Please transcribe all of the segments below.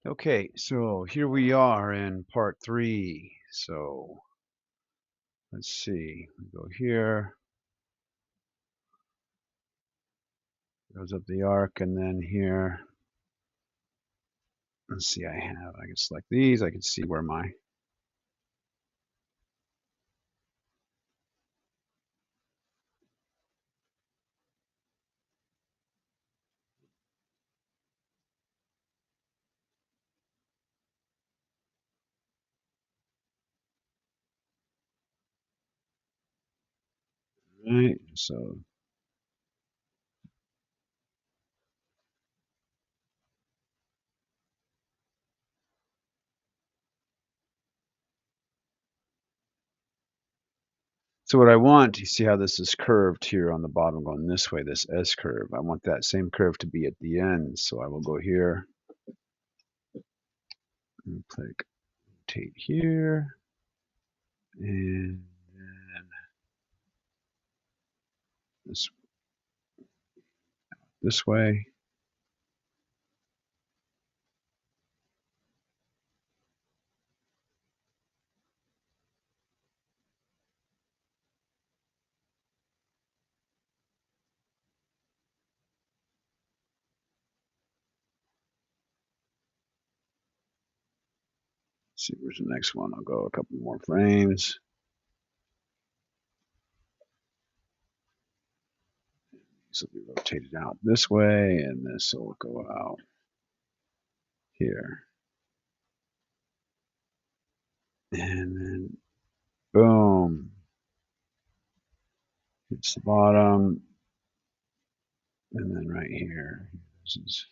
Okay, so here we are in part 3. So let's see, we go here, goes up the arc, and then here, let's see, I can select these, I can see where my, right, so what I want, you see how this is curved here on the bottom going this way, this S curve. I want that same curve to be at the end, so I will go here and click rotate here, and then this way. Let's see, where's the next one? I'll go a couple more frames. This will be rotated out this way, and this will go out here. And then, boom, hits the bottom. And then right here, this is,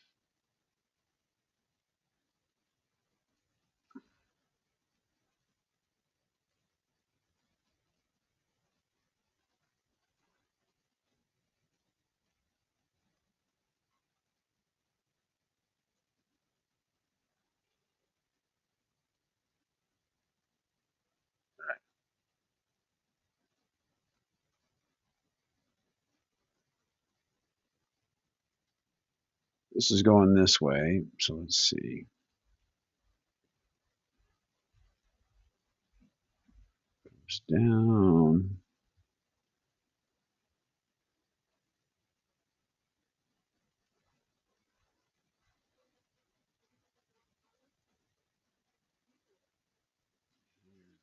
this is going this way. So let's see. Goes down.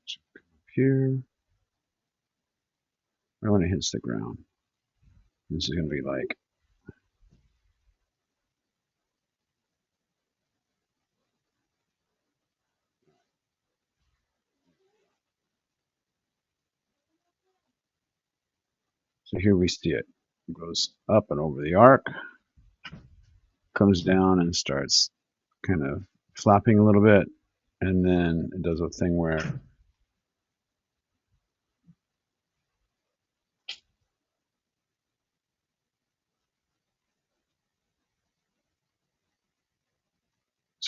So come up here. Right when it hits the ground. This is going to be like, so here we see it. It goes up and over the arc, comes down and starts kind of flapping a little bit, and then it does a thing where let's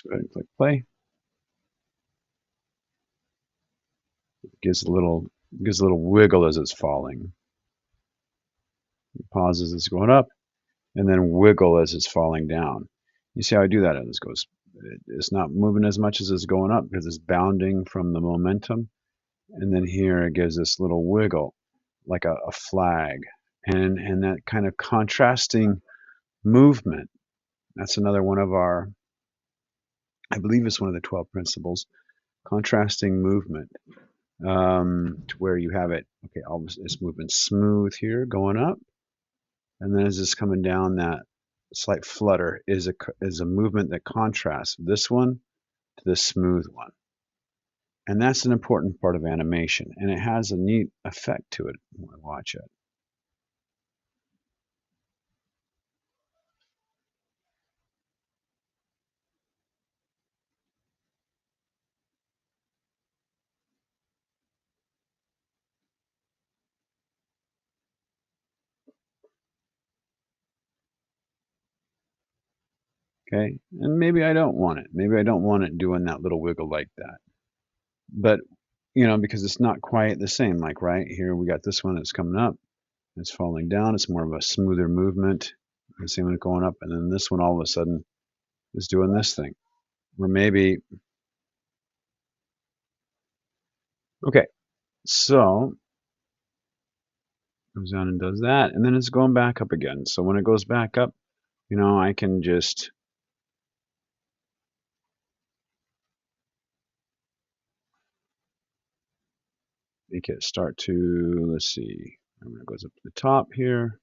go ahead and click play. It gives a little wiggle as it's falling. It pauses as it's going up, and then wiggle as it's falling down. You see how I do that? As it goes, it's not moving as much as it's going up because it's bounding from the momentum. And then here it gives this little wiggle, like a flag, and that kind of contrasting movement. That's another one of our, I believe it's one of the 12 principles, contrasting movement, to where you have it, okay, it's moving smooth here, going up, and then as it's coming down, that slight flutter is a movement that contrasts this one to the smooth one. And that's an important part of animation, and it has a neat effect to it when I watch it. Okay, and maybe I don't want it. Maybe I don't want it doing that little wiggle like that. But, because it's not quite the same. Like right here, we got this one that's coming up. It's falling down. It's more of a smoother movement. The same one going up. And then this one all of a sudden is doing this thing. Or maybe, okay, so goes down and does that, and then it's going back up again. So when it goes back up, I can just make it start to, let's see, when it goes up to the top here.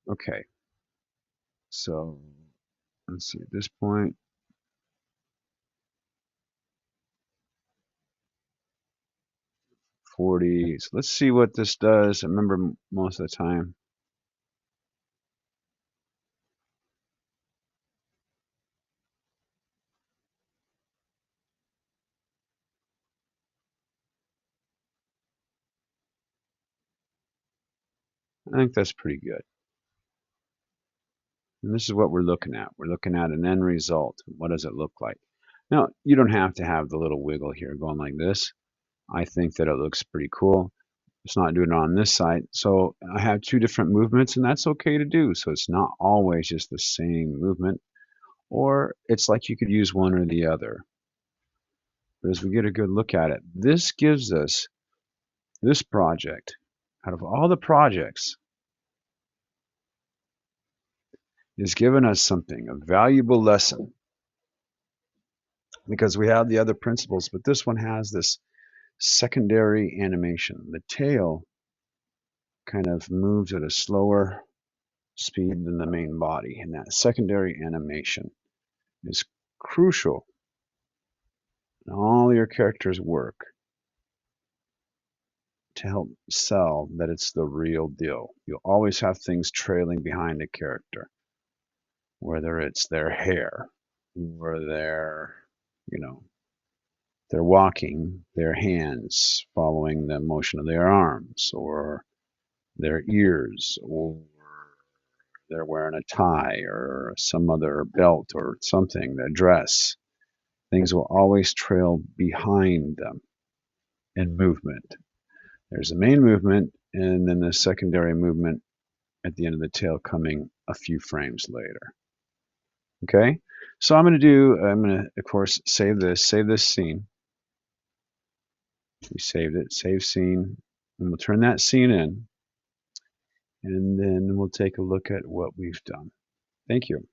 Okay, so let's see, at this point, 40. So let's see what this does. I remember most of the time. I think that's pretty good. And this is what we're looking at. We're looking at an end result. What does it look like? Now, you don't have to have the little wiggle here going like this. I think that it looks pretty cool. It's not doing it on this side. So I have two different movements, and that's okay to do. So it's not always just the same movement, or it's like you could use one or the other. But as we get a good look at it, this gives us this project, out of all the projects, is giving us something, a valuable lesson, because we have the other principles, but this one has this secondary animation. The tail kind of moves at a slower speed than the main body, and that secondary animation is crucial in all your characters' work to help sell that it's the real deal. You'll always have things trailing behind a character, whether it's their hair or you know, they're walking, their hands following the motion of their arms, or their ears, or they're wearing a tie or some other belt or something, their dress. Things will always trail behind them in movement. There's the main movement and then the secondary movement at the end of the tail coming a few frames later. Okay, so I'm going to, of course, save this scene. We saved it, save scene, and we'll turn that scene in, and then we'll take a look at what we've done. Thank you.